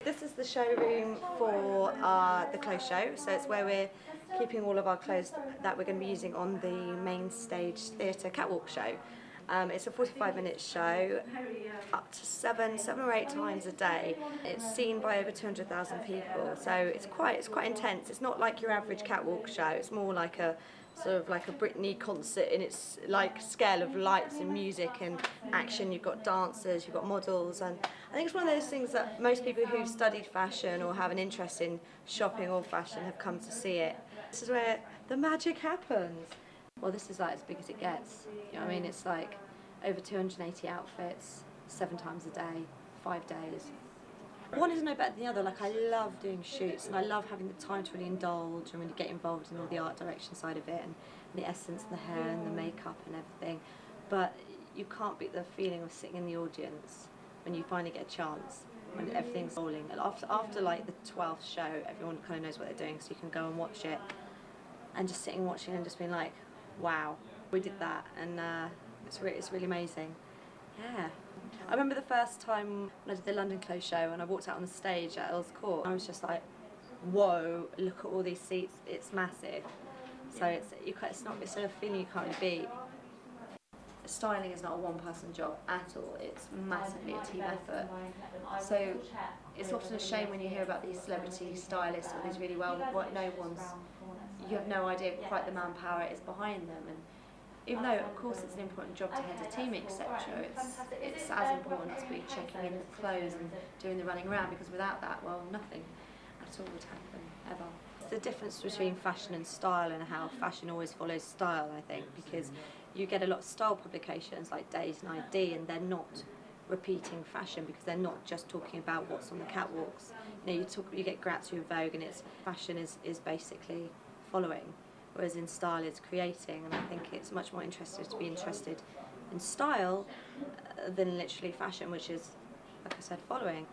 This is the showroom for the clothes show, so it's where we're keeping all of our clothes that we're going to be using on the main stage theatre catwalk show. It's a 45-minute show, up to seven or eight times a day. It's seen by over 200,000 people, so it's quite intense. It's not like your average catwalk show. It's more like a sort of like a Britney concert in its like scale of lights and music and action. You've got dancers, you've got models, and I think it's one of those things that most people who've studied fashion or have an interest in shopping or fashion have come to see it. This is where the magic happens. Well, this is like as big as it gets. You know what I mean? It's like over 280 outfits, 7 times a day, 5 days. One is no better than the other. Like, I love doing shoots and I love having the time to really indulge and really get involved in all the art direction side of it and the essence and the hair and the makeup and everything. But you can't beat the feeling of sitting in the audience when you finally get a chance, when everything's rolling. And after like the 12th show, everyone kind of knows what they're doing, so you can go and watch it and just sitting watching and just being like, wow, we did that, and it's really amazing. Yeah. I remember the first time when I did the London Clothes Show and I walked out on the stage at Earl's Court, I was just like, whoa, look at all these seats, it's massive. So it's a feeling you can't really beat. Styling is not a one-person job at all, it's massively a team effort. So it's often a shame when you hear about these celebrity stylists or these really well-known ones, you have no idea quite the manpower is behind them. And even though, of course, it's an important job to head a team, etc., it's as important to be checking in the clothes and doing the running around, because without that, well, nothing at all would happen, ever. The difference between fashion and style, and how fashion always follows style, I think, because you get a lot of style publications like Days and ID, and they're not repeating fashion because they're not just talking about what's on the catwalks. You know, you get Grazia and Vogue, and it's fashion is basically following, whereas in style it's creating, and I think it's much more interesting to be interested in style than literally fashion, which is, like I said, following.